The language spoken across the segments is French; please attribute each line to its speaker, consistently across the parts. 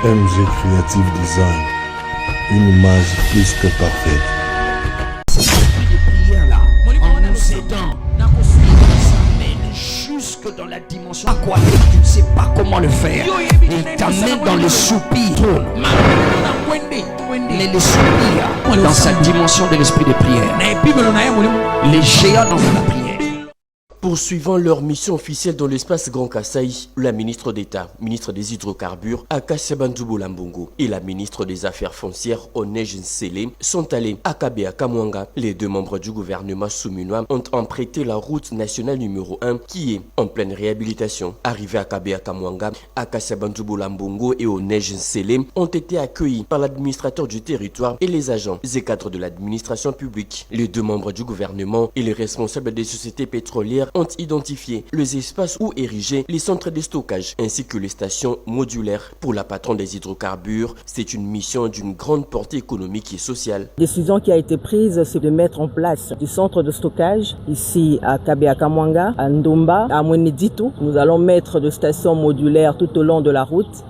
Speaker 1: MG Creative Design, une image plus que parfaite.
Speaker 2: En nous aidant, ça mène jusque dans la dimension aquatique. Tu ne sais pas comment le faire. Il t'amène dans le soupir. Les soupirs dans sa dimension de l'esprit de prière. Les géants dans la prière.
Speaker 3: Poursuivant leur mission officielle dans l'espace Grand Kasaï, la ministre d'État, ministre des Hydrocarbures, Akasia Bandjoubou Lambongo, et la ministre des Affaires foncières, Onej Nsele, sont allés à Kabea Kamwanga. Les deux membres du gouvernement souminois ont emprunté la route nationale numéro 1 qui est en pleine réhabilitation. Arrivés à Kabea Kamwanga, Akasia Bandjoubou Lambongo et Onej Nsele ont été accueillis par l'administrateur du territoire et les agents et cadres de l'administration publique. Les deux membres du gouvernement et les responsables des sociétés pétrolières ont identifié les espaces où ériger les centres de stockage ainsi que les stations modulaires. Pour la patronne des hydrocarbures, c'est une mission d'une grande portée économique et sociale.
Speaker 4: La décision qui a été prise, c'est de mettre en place des centres de stockage ici à Kabea Kamwanga, à Ndomba, à Mweneditu. Nous allons mettre des stations modulaires tout au long de la route.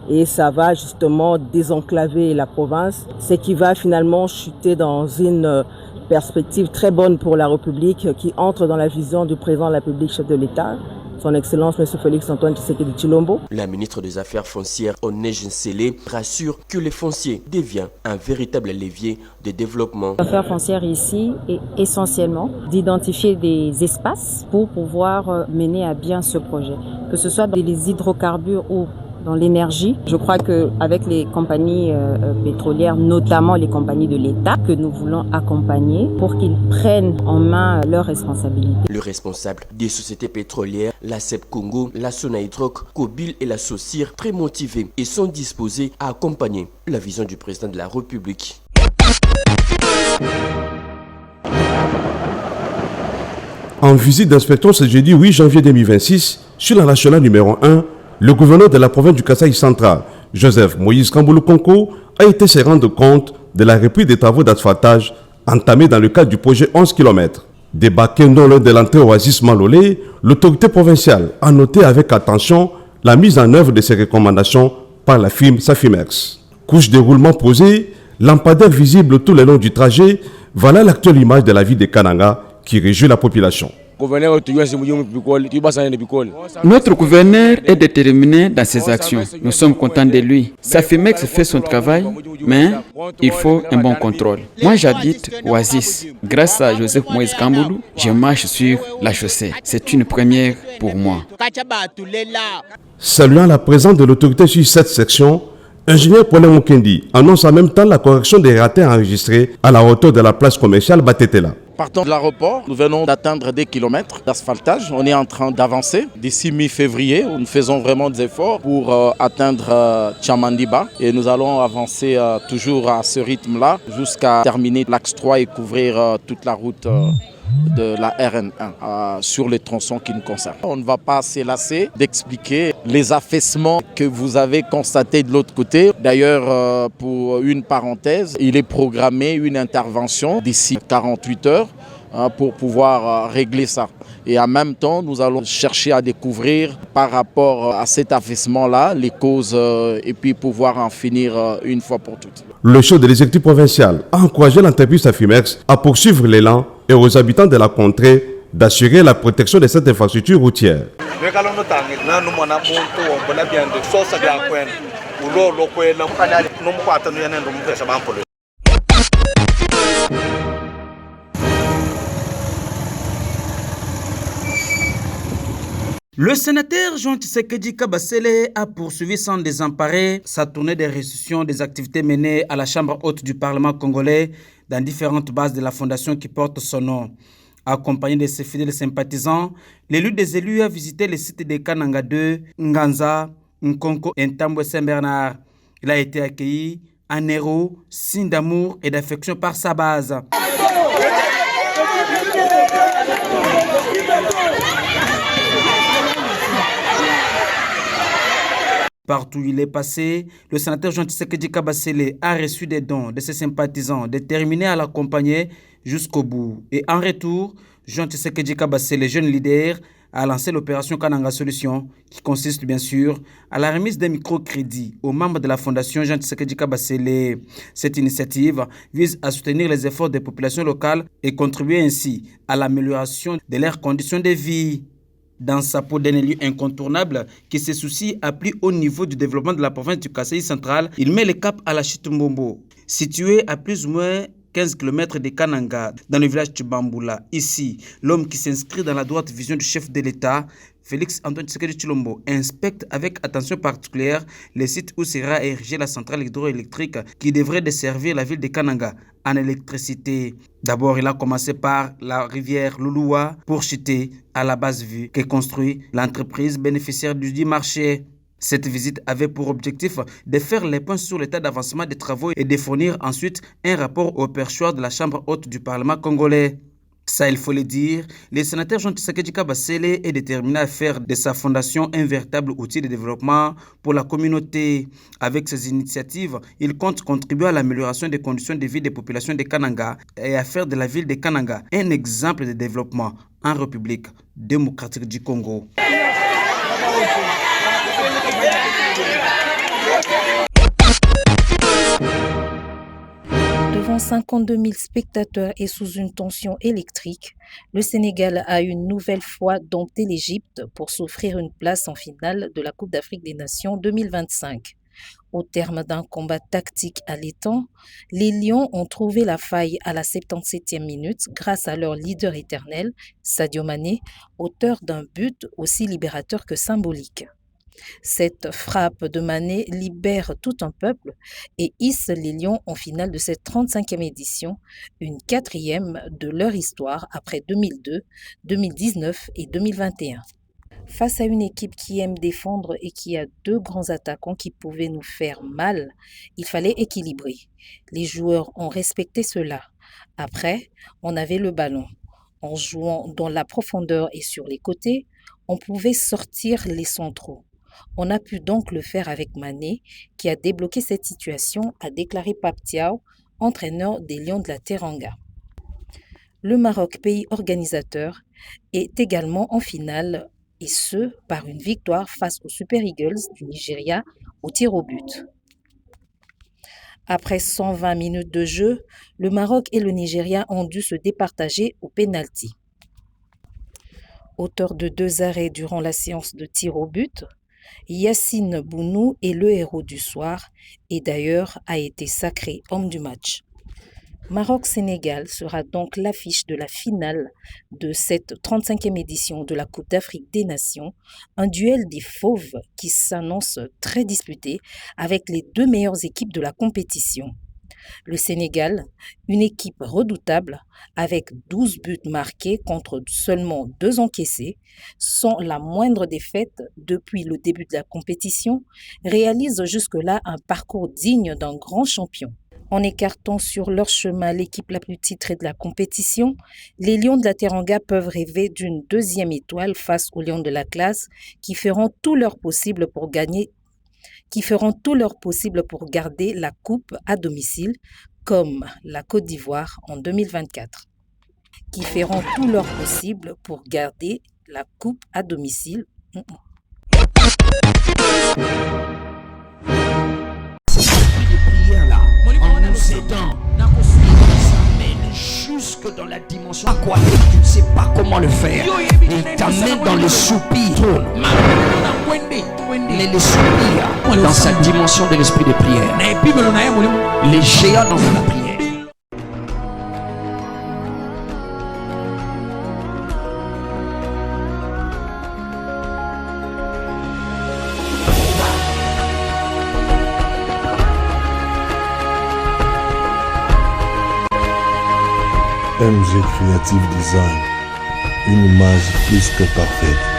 Speaker 4: Et ça va justement désenclaver la province, ce qui va finalement chuter dans une perspective très bonne pour la République qui entre dans la vision du président de la République, chef de l'État, son Excellence M. Félix Antoine Tshisekedi Tshilombo.
Speaker 3: La ministre des Affaires foncières, Onej Nsele, rassure que le foncier devient un véritable levier de développement.
Speaker 5: L'affaire foncière ici est essentiellement d'identifier des espaces pour pouvoir mener à bien ce projet, que ce soit dans les hydrocarbures ou dans l'énergie. Je crois qu'avec les compagnies pétrolières, notamment les compagnies de l'État, que nous voulons accompagner pour qu'ils prennent en main leurs responsabilités.
Speaker 3: Le responsable des sociétés pétrolières, la CEP Congo, la Sonaïdroc, Kobil et la Socir, très motivés et sont disposés à accompagner la vision du président de la République.
Speaker 6: En visite d'inspection ce jeudi 8 janvier 2026, sur la nationale numéro 1, le gouverneur de la province du Kasaï central, Joseph Moïse Kamboulou Konko, a été se rendre compte de la reprise des travaux d'asphaltage entamés dans le cadre du projet 11 km. Débarqué non loin de l'entrée Oasis Malolé, l'autorité provinciale a noté avec attention la mise en œuvre de ces recommandations par la firme Safimex. Couche de roulement posée, lampadaire visible tout le long du trajet, voilà l'actuelle image de la ville de Kananga qui réjouit la population.
Speaker 7: Notre gouverneur est déterminé dans ses actions. Nous sommes contents de lui. Safimex fait son travail, mais il faut un bon contrôle. Moi, j'habite Oasis. Grâce à Joseph Moïse Kamboulou, je marche sur la chaussée. C'est une première pour moi.
Speaker 6: Saluant la présence de l'autorité sur cette section, ingénieur Paulin Mukendi annonce en même temps la correction des ratés enregistrés à la hauteur de la place commerciale Batetela.
Speaker 8: Partant de l'aéroport, nous venons d'atteindre des kilomètres d'asphaltage. On est en train d'avancer. D'ici mi-février, nous faisons vraiment des efforts pour atteindre Tchamandiba. Et nous allons avancer toujours à ce rythme-là jusqu'à terminer l'axe 3 et couvrir toute la route de la RN1 sur les tronçons qui nous concernent. On ne va pas se lasser d'expliquer les affaissements que vous avez constatés de l'autre côté. D'ailleurs, pour une parenthèse, il est programmé une intervention d'ici 48 heures pour pouvoir régler ça. Et en même temps, nous allons chercher à découvrir par rapport à cet affaissement-là les causes et puis pouvoir en finir une fois pour toutes.
Speaker 6: Le chef de l'exécutif provincial a encouragé l'entreprise Safimex à poursuivre l'élan et aux habitants de la contrée d'assurer la protection de cette infrastructure routière.
Speaker 9: Le sénateur Jean Tshisekedi Kabasele a poursuivi sans désemparer sa tournée de restitution des activités menées à la Chambre haute du Parlement congolais dans différentes bases de la fondation qui porte son nom. Accompagné de ses fidèles sympathisants, l'élu des élus a visité les sites de Kananga 2, Nganza, Nkonko et Ntambwe Saint-Bernard. Il a été accueilli en héros, signe d'amour et d'affection par sa base. Partout où il est passé, le sénateur Jean Tshisekedi Kabasele a reçu des dons de ses sympathisants déterminés à l'accompagner jusqu'au bout. Et en retour, Jean Tshisekedi Kabasele, jeune leader, a lancé l'opération Kananga Solution, qui consiste bien sûr à la remise d'un microcrédit aux membres de la Fondation Jean Tshisekedi Kabasele. Cette initiative vise à soutenir les efforts des populations locales et contribuer ainsi à l'amélioration de leurs conditions de vie. Dans sa peau d'un élu incontournable qui se soucie à plus haut niveau du développement de la province du Kasaï central, il met le cap à la Chitumbombo, située à plus ou moins 15 km de Kananga, dans le village de Bamboula. Ici, l'homme qui s'inscrit dans la droite vision du chef de l'État, Félix Antoine Tshisekedi Tshilombo, inspecte avec attention particulière les sites où sera érigée la centrale hydroélectrique qui devrait desservir la ville de Kananga en électricité. D'abord, il a commencé par la rivière Louloua pour chuter à la base vue que construit l'entreprise bénéficiaire du dit marché. Cette visite avait pour objectif de faire les points sur l'état d'avancement des travaux et de fournir ensuite un rapport au perchoir de la Chambre haute du Parlement congolais. Ça, il faut le dire, le sénateur Jean Tshisekedi Kabasele est déterminé à faire de sa fondation un véritable outil de développement pour la communauté. Avec ces initiatives, il compte contribuer à l'amélioration des conditions de vie des populations de Kananga et à faire de la ville de Kananga un exemple de développement en République démocratique du Congo.
Speaker 10: Devant 52 000 spectateurs et sous une tension électrique, le Sénégal a une nouvelle fois dompté l'Égypte pour s'offrir une place en finale de la Coupe d'Afrique des Nations 2025. Au terme d'un combat tactique allétant, les Lions ont trouvé la faille à la 77e minute grâce à leur leader éternel, Sadio Mané, auteur d'un but aussi libérateur que symbolique. Cette frappe de Mané libère tout un peuple et hisse les Lions en finale de cette 35e édition, une 4e de leur histoire après 2002, 2019 et 2021. Face à une équipe qui aime défendre et qui a deux grands attaquants qui pouvaient nous faire mal, il fallait équilibrer. Les joueurs ont respecté cela. Après, on avait le ballon. En jouant dans la profondeur et sur les côtés, on pouvait sortir les centraux. On a pu donc le faire avec Mané, qui a débloqué cette situation, a déclaré Pape Thiaw, entraîneur des Lions de la Teranga. Le Maroc, pays organisateur, est également en finale, et ce, par une victoire face aux Super Eagles du Nigeria au tir au but. Après 120 minutes de jeu, le Maroc et le Nigeria ont dû se départager au pénalty. Auteur de 2 arrêts durant la séance de tir au but, Yacine Bounou est le héros du soir et d'ailleurs a été sacré homme du match. Maroc-Sénégal sera donc l'affiche de la finale de cette 35e édition de la Coupe d'Afrique des Nations, un duel des fauves qui s'annonce très disputé avec les 2 meilleures équipes de la compétition. Le Sénégal, une équipe redoutable avec 12 buts marqués contre seulement 2 encaissés, sans la moindre défaite depuis le début de la compétition, réalise jusque-là un parcours digne d'un grand champion. En écartant sur leur chemin l'équipe la plus titrée de la compétition, les Lions de la Teranga peuvent rêver d'une 2e étoile face aux Lions de la classe qui feront tout leur possible pour garder la coupe à domicile, comme la Côte d'Ivoire en 2024. Qui feront tout leur possible pour garder la coupe à domicile.
Speaker 2: Jusque dans la dimension aquatique, tu ne sais pas comment le faire. Il t'amène dans le soupir. Les soupirs dans sa dimension de l'esprit de prière. Les géants dans la prière.
Speaker 1: MG Creative Design, une image plus que parfaite.